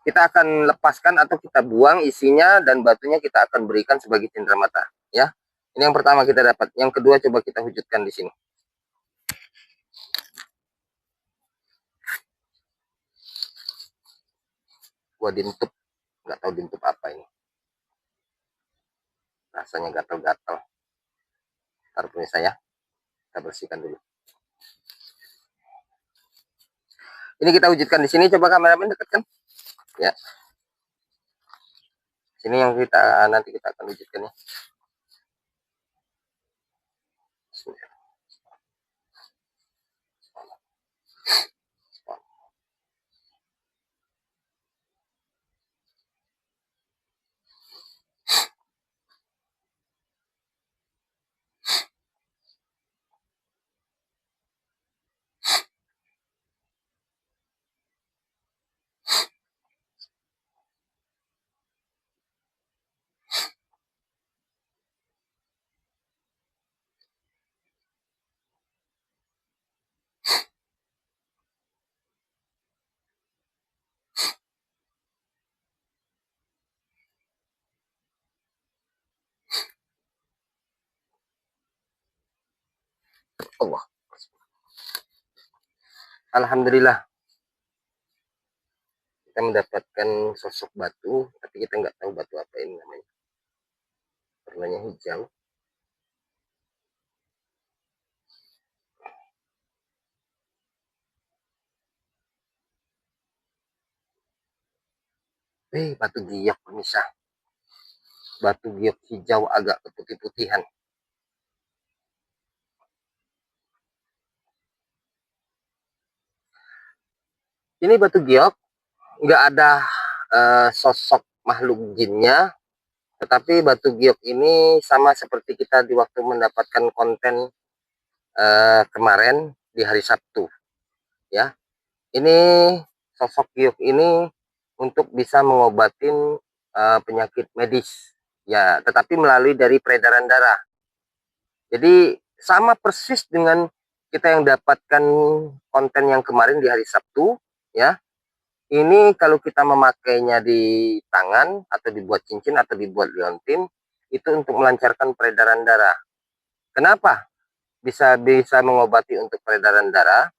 kita akan lepaskan atau kita buang isinya, dan batunya kita akan berikan sebagai cindera mata, ya. Ini yang pertama kita dapat. Yang kedua coba kita wujudkan di sini. Gua dintup, nggak tahu dintup apa ini. Rasanya gatal-gatal. Ntar punya saya, kita bersihkan dulu. Ini kita wujudkan di sini, coba kameramen dekatkan, ya. Sini yang kita nanti kita akan wujudkan, ya. Allah. Alhamdulillah kita mendapatkan sosok batu, tapi kita nggak tahu batu apa ini namanya. Warnanya hijau. Batu giok pemisah. Batu giok hijau agak keputih-putihan. Ini batu giok nggak ada sosok makhluk jinnya, tetapi batu giok ini sama seperti kita di waktu mendapatkan konten kemarin di hari Sabtu, ya. Ini sosok giok ini untuk bisa mengobatin penyakit medis, ya, tetapi melalui dari peredaran darah. Jadi sama persis dengan kita yang dapatkan konten yang kemarin di hari Sabtu, ya. Ini kalau kita memakainya di tangan atau dibuat cincin atau dibuat liontin, itu untuk melancarkan peredaran darah. Kenapa bisa mengobati untuk peredaran darah,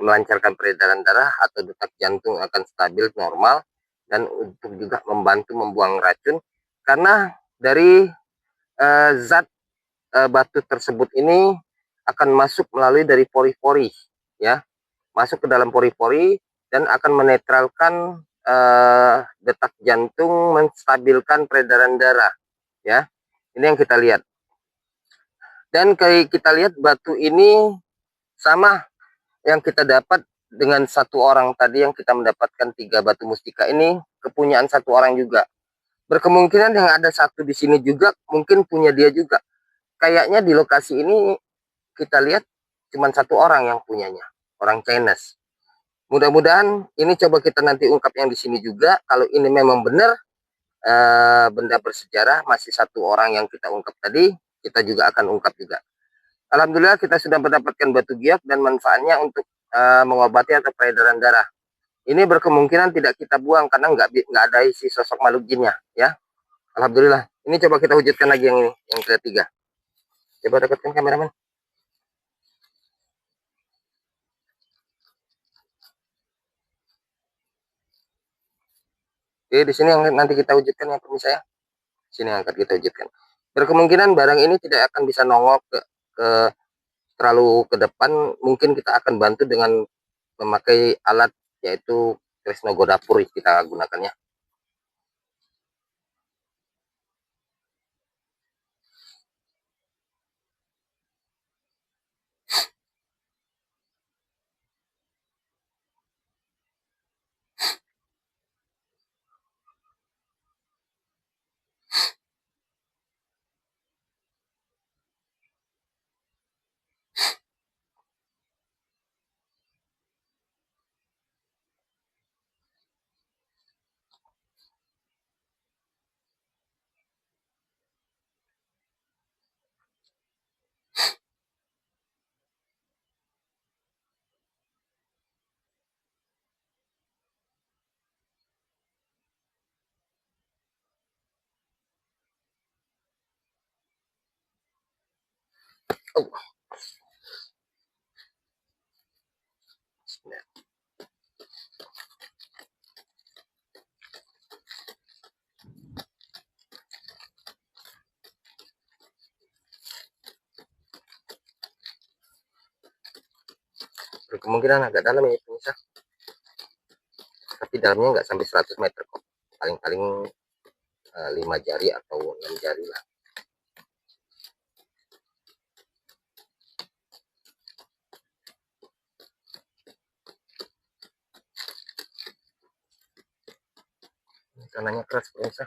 melancarkan peredaran darah atau detak jantung akan stabil normal, dan untuk juga membantu membuang racun, karena dari zat batu tersebut ini akan masuk melalui dari pori-pori, ya, masuk ke dalam pori-pori dan akan menetralkan detak jantung, menstabilkan peredaran darah, ya. Ini yang kita lihat. Dan kayak kita lihat batu ini sama yang kita dapat dengan satu orang tadi, yang kita mendapatkan 3 batu mustika ini kepunyaan satu orang juga. Berkemungkinan yang ada satu di sini juga mungkin punya dia juga. Kayaknya di lokasi ini kita lihat cuma satu orang yang punyanya, orang Chinese. Mudah-mudahan ini coba kita nanti ungkap yang di sini juga. Kalau ini memang benar benda bersejarah, masih satu orang yang kita ungkap tadi, kita juga akan ungkap juga. Alhamdulillah kita sudah mendapatkan batu giok dan manfaatnya untuk mengobati atau peredaran darah. Ini berkemungkinan tidak kita buang karena nggak ada isi sosok makhluk jinnya, ya. Alhamdulillah. Ini coba kita wujudkan lagi yang ini, yang ketiga. Coba dekatkan kameramen. Oke, di sini yang nanti kita wujudkan ya pemirsa ya. Sini yang akan kita wujudkan. Berkemungkinan barang ini tidak akan bisa nongol ke terlalu ke depan. Mungkin kita akan bantu dengan memakai alat yaitu Tresno Godapur kita gunakannya. Oh. Berkemungkinan agak dalam ya pemirsa, tapi dalamnya nggak sampai 100 meter kok, paling-paling 5 jari atau 6 jari lah. Tanahnya keras pemirsa.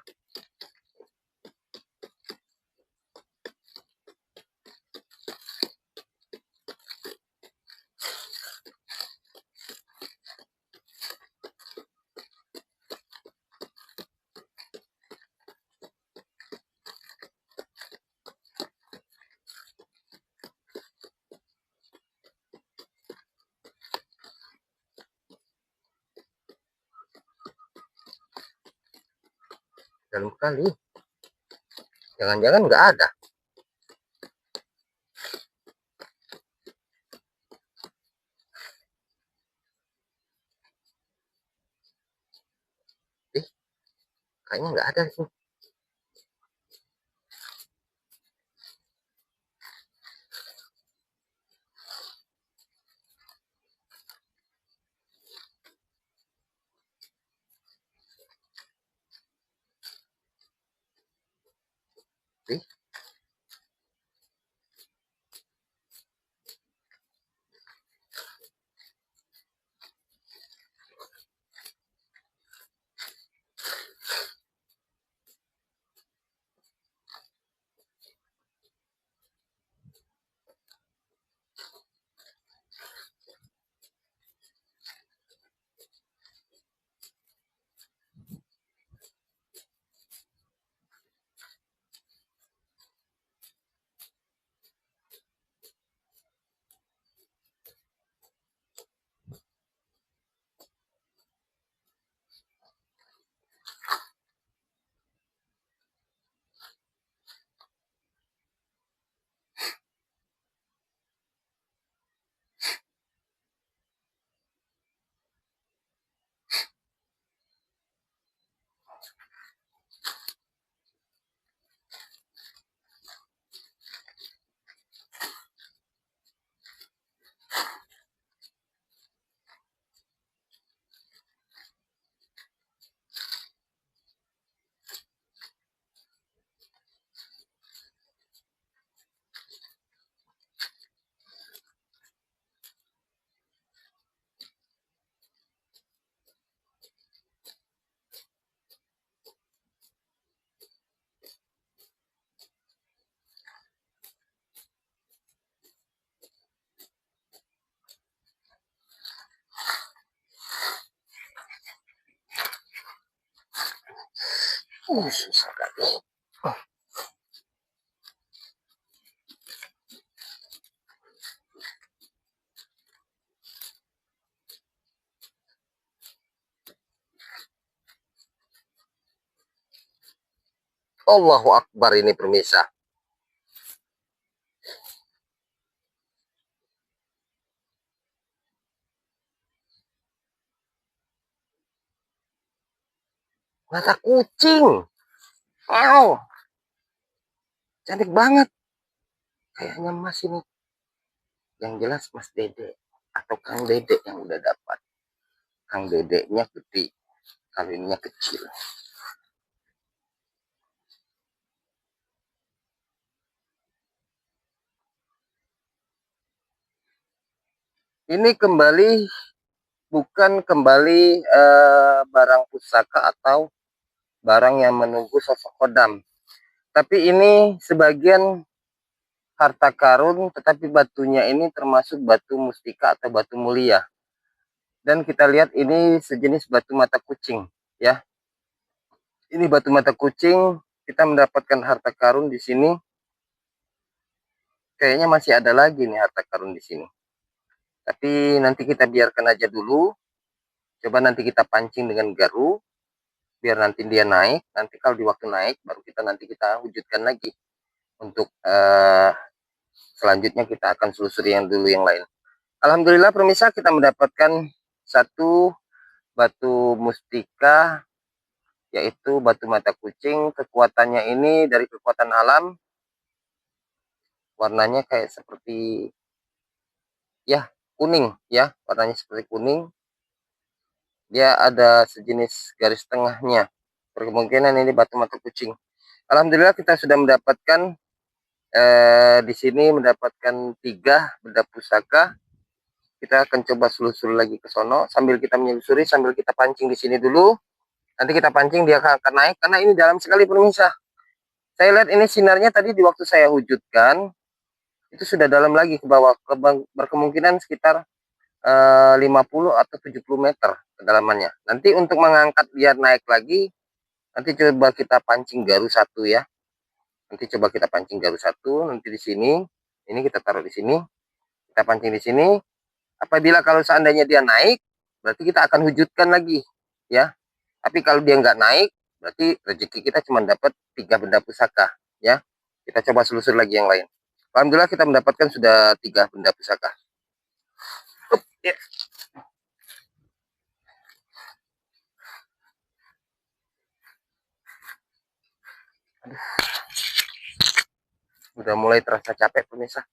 Dalam kali, jangan-jangan nggak ada. Kayaknya nggak ada sih. Susah kali. Allahu Akbar ini pemirsa. Mata kucing. Wow. Cantik banget. Kayaknya Mas ini. Yang jelas Mas Dede. Atau Kang Dede yang udah dapat. Kang Dedeknya gede. Kalau ininya kecil. Ini kembali bukan kembali barang pusaka atau barang yang menunggu sosok kodam. Tapi ini sebagian harta karun, tetapi batunya ini termasuk batu mustika atau batu mulia. Dan kita lihat ini sejenis batu mata kucing, ya. Ini batu mata kucing, kita mendapatkan harta karun di sini. Kayaknya masih ada lagi nih harta karun di sini. Tapi nanti kita biarkan aja dulu. Coba nanti kita pancing dengan garu, biar nanti dia naik. Nanti kalau di waktu naik, baru nanti kita wujudkan lagi. Untuk selanjutnya kita akan selusuri yang dulu yang lain. Alhamdulillah pemirsa, kita mendapatkan satu batu mustika, yaitu batu mata kucing. Kekuatannya ini dari kekuatan alam. Warnanya kayak seperti ya kuning, ya warnanya seperti kuning. Dia ada sejenis garis tengahnya. Berkemungkinan ini batu mata kucing. Alhamdulillah kita sudah mendapatkan di sini mendapatkan 3 benda pusaka. Kita akan coba selusuri lagi ke sono sambil kita menyelusuri, sambil kita pancing di sini dulu. Nanti kita pancing dia akan naik karena ini dalam sekali pemirsa. Saya lihat ini sinarnya tadi di waktu saya wujudkan itu sudah dalam lagi ke bawah, berkemungkinan sekitar 50 atau 70 meter kedalamannya. Nanti untuk mengangkat biar naik lagi, nanti coba kita pancing garu 1 ya. Nanti coba kita pancing garu 1, nanti di sini, ini kita taruh di sini, kita pancing di sini. Apabila kalau seandainya dia naik, berarti kita akan wujudkan lagi, ya. Tapi kalau dia nggak naik, berarti rezeki kita cuma dapat 3 benda pusaka, ya. Kita coba selusur lagi yang lain. Alhamdulillah kita mendapatkan sudah 3 benda pusaka. Ya. Udah mulai terasa capek pemirsa.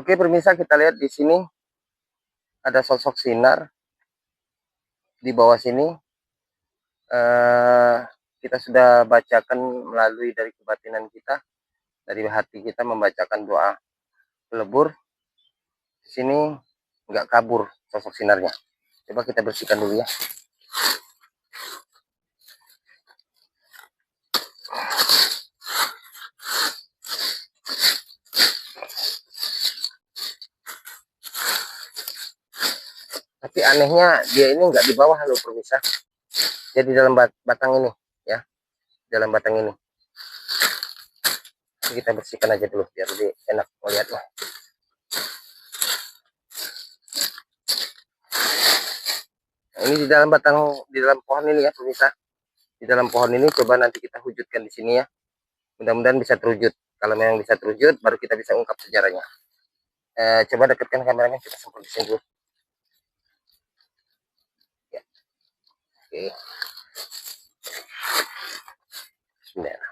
Oke pemirsa, kita lihat di sini ada sosok sinar di bawah sini. Kita sudah bacakan melalui dari kebatinan kita, dari hati kita membacakan doa pelebur. Di sini nggak kabur sosok sinarnya. Coba kita bersihkan dulu ya. Tapi anehnya dia ini nggak di bawah loh pemirsa. Dia di dalam batang ini ya, dalam batang ini. Jadi kita bersihkan aja dulu biar lebih enak melihatnya. Nah, ini di dalam batang, di dalam pohon ini ya pemirsa. Di dalam pohon ini coba nanti kita wujudkan di sini ya. Mudah-mudahan bisa terwujud. Kalau memang bisa terwujud, baru kita bisa ungkap sejarahnya. Coba dekatkan kameranya, kita semprot di sini dulu. Ya. Oke. Bismillah.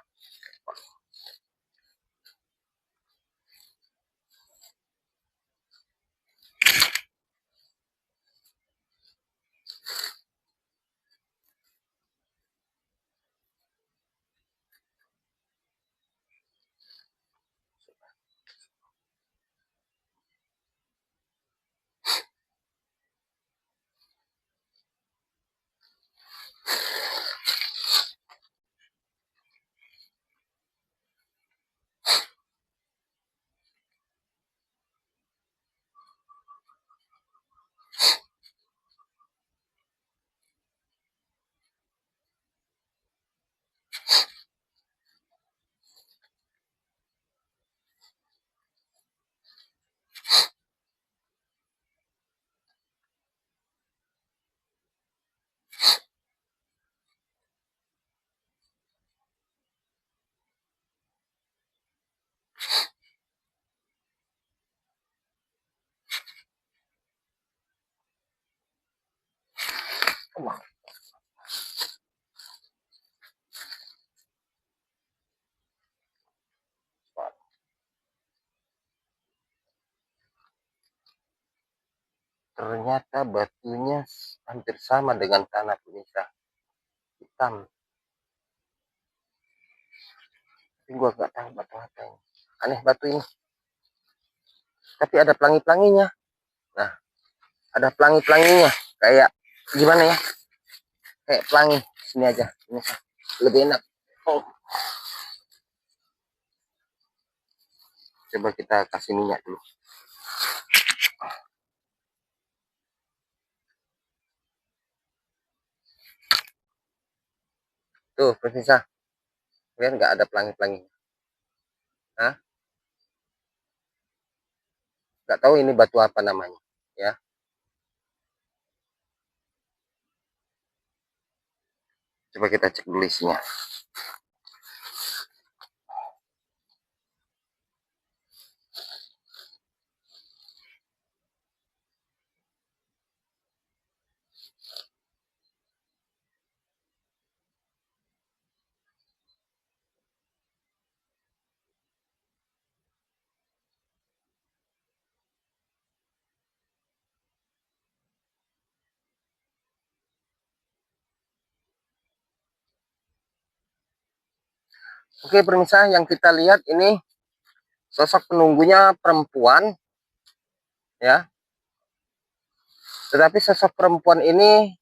Ternyata batunya hampir sama dengan tanah pemirsa, hitam. Tapi gua nggak tahu batu apa ini. Aneh batu ini. Tapi ada pelangi-pelanginya. Nah, ada pelangi-pelanginya. Kayak gimana ya? Kayak pelangi. Sini aja. Ini lebih enak. Oh. Coba kita kasih minyak dulu. Tuh, pemirsa. Lihat nggak ada pelangi-pelangi? Hah? Nggak tahu ini batu apa namanya. Ya. Coba kita cek dulu isinya. Oke, pemirsa, yang kita lihat ini sosok penunggunya perempuan, ya. Tetapi sosok perempuan ini,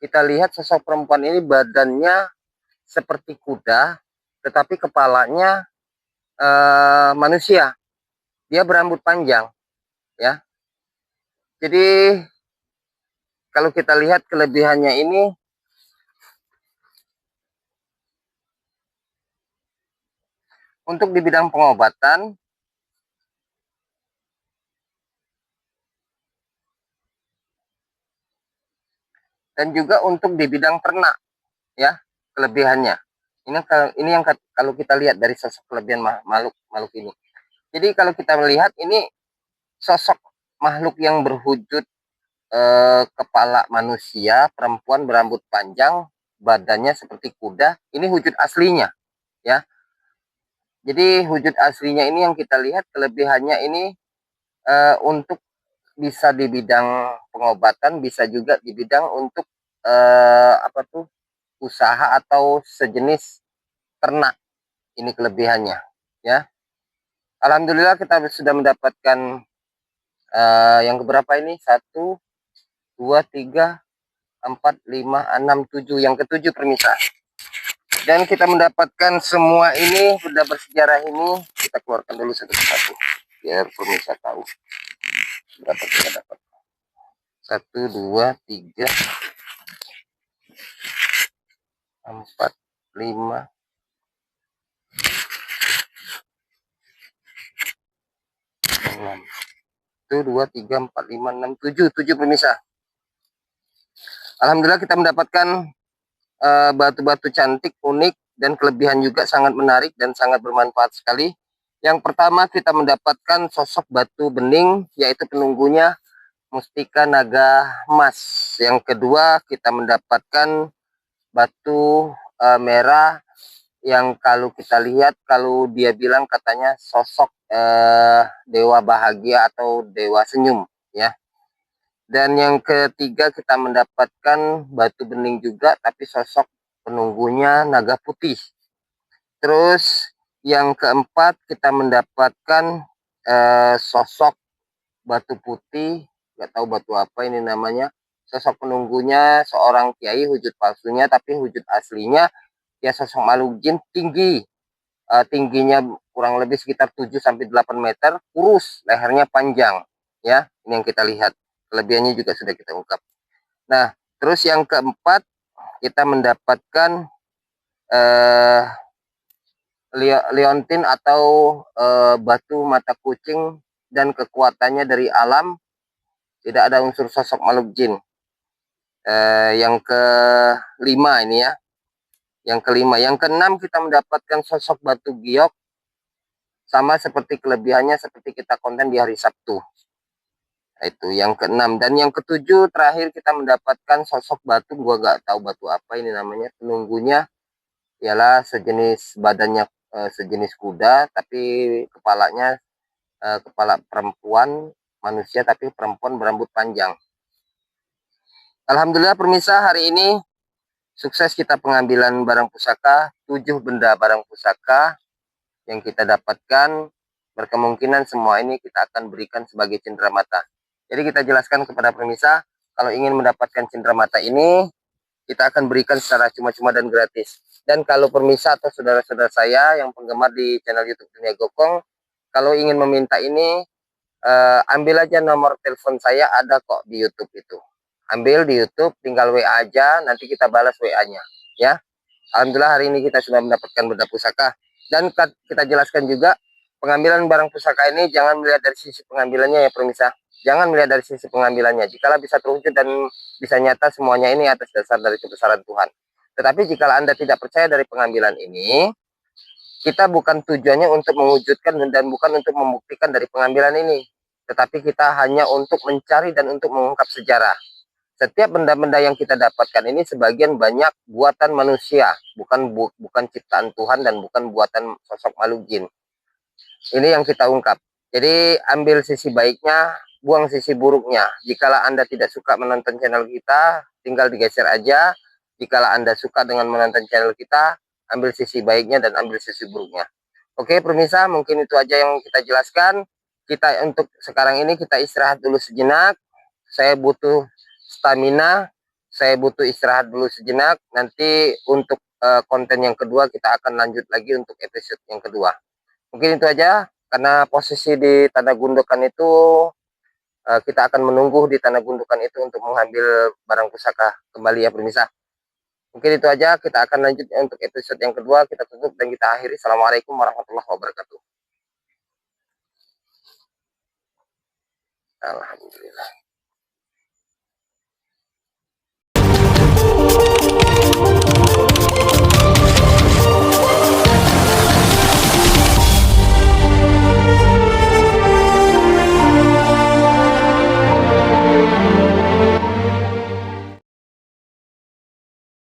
kita lihat sosok perempuan ini badannya seperti kuda, tetapi kepalanya manusia. Dia berambut panjang, ya. Jadi kalau kita lihat kelebihannya ini, untuk di bidang pengobatan, dan juga untuk di bidang ternak, ya, kelebihannya. Ini yang kalau kita lihat dari sosok kelebihan makhluk ini. Jadi kalau kita melihat ini sosok makhluk yang berwujud kepala manusia, perempuan berambut panjang, badannya seperti kuda. Ini wujud aslinya, ya. Jadi wujud aslinya ini yang kita lihat kelebihannya ini untuk bisa di bidang pengobatan, bisa juga di bidang untuk apa tuh, usaha atau sejenis ternak. Ini kelebihannya, ya. Alhamdulillah kita sudah mendapatkan yang keberapa ini? 1, 2, 3, 4, 5, 6, 7. Yang ketujuh, pemirsa. Dan kita mendapatkan semua ini, benda bersejarah ini, kita keluarkan dulu satu-satu biar pemirsa tahu berapa kita dapat. 1, 2, 3, 4, 5, 6. 1, 2, 3, 4, 5, 6, 7. 7, pemirsa. Alhamdulillah kita mendapatkan batu-batu cantik, unik, dan kelebihan juga sangat menarik dan sangat bermanfaat sekali. Yang pertama kita mendapatkan sosok batu bening, yaitu penunggunya Mustika Naga Emas. Yang kedua kita mendapatkan batu merah yang kalau kita lihat, kalau dia bilang katanya sosok dewa bahagia atau dewa senyum ya. Dan yang ketiga kita mendapatkan batu bening juga, tapi sosok penunggunya naga putih. Terus yang keempat kita mendapatkan sosok batu putih, nggak tahu batu apa ini namanya. Sosok penunggunya seorang kiai, wujud palsunya, tapi wujud aslinya ya sosok makhluk jin tinggi. Tingginya kurang lebih sekitar 7-8 meter, kurus, lehernya panjang. Ya, ini yang kita lihat. Kelebihannya juga sudah kita ungkap. Nah, terus yang keempat kita mendapatkan leontin atau batu mata kucing, dan kekuatannya dari alam, tidak ada unsur sosok makhluk jin. Yang kelima ini ya, yang kelima. Yang keenam kita mendapatkan sosok batu giok, sama seperti kelebihannya seperti kita konten di hari Sabtu. Itu yang keenam. Dan yang ketujuh terakhir kita mendapatkan sosok batu, gua nggak tahu batu apa ini namanya, penunggunya ialah sejenis badannya sejenis kuda, tapi kepalanya kepala perempuan, manusia tapi perempuan berambut panjang. Alhamdulillah permisa, hari ini sukses kita pengambilan barang pusaka, 7 benda barang pusaka yang kita dapatkan. Berkemungkinan semua ini kita akan berikan sebagai cenderamata. Jadi kita jelaskan kepada permisa, kalau ingin mendapatkan cenderamata ini, kita akan berikan secara cuma-cuma dan gratis. Dan kalau permisa atau saudara-saudara saya yang penggemar di channel YouTube Dunia Gokong, kalau ingin meminta ini, ambil aja nomor telepon saya, ada kok di YouTube itu. Ambil di YouTube, tinggal WA aja, nanti kita balas WA-nya. Ya, alhamdulillah hari ini kita sudah mendapatkan benda pusaka. Dan kita jelaskan juga, pengambilan barang pusaka ini jangan melihat dari sisi pengambilannya ya permisa. Jangan melihat dari sisi pengambilannya. Jikalau bisa terwujud dan bisa nyata semuanya ini atas dasar dari kebesaran Tuhan. Tetapi jika Anda tidak percaya dari pengambilan ini, kita bukan tujuannya untuk mewujudkan dan bukan untuk membuktikan dari pengambilan ini. Tetapi kita hanya untuk mencari dan untuk mengungkap sejarah. Setiap benda-benda yang kita dapatkan ini sebagian banyak buatan manusia, bukan ciptaan Tuhan dan bukan buatan sosok makhluk jin. Ini yang kita ungkap. Jadi ambil sisi baiknya, buang sisi buruknya. Jikalau Anda tidak suka menonton channel kita, tinggal digeser aja. Jikalau Anda suka dengan menonton channel kita, ambil sisi baiknya dan ambil sisi buruknya. Oke, pemirsa, mungkin itu aja yang kita jelaskan. Kita untuk sekarang ini kita istirahat dulu sejenak. Saya butuh stamina, saya butuh istirahat dulu sejenak. Nanti untuk konten yang kedua kita akan lanjut lagi untuk episode yang kedua. Mungkin itu aja, karena posisi di tanah gundukan itu kita akan menunggu di tanah gundukan itu untuk mengambil barang pusaka kembali ya pemirsa. Mungkin itu aja, kita akan lanjut untuk episode yang kedua, kita tutup dan kita akhiri. Assalamualaikum warahmatullahi wabarakatuh. Alhamdulillah.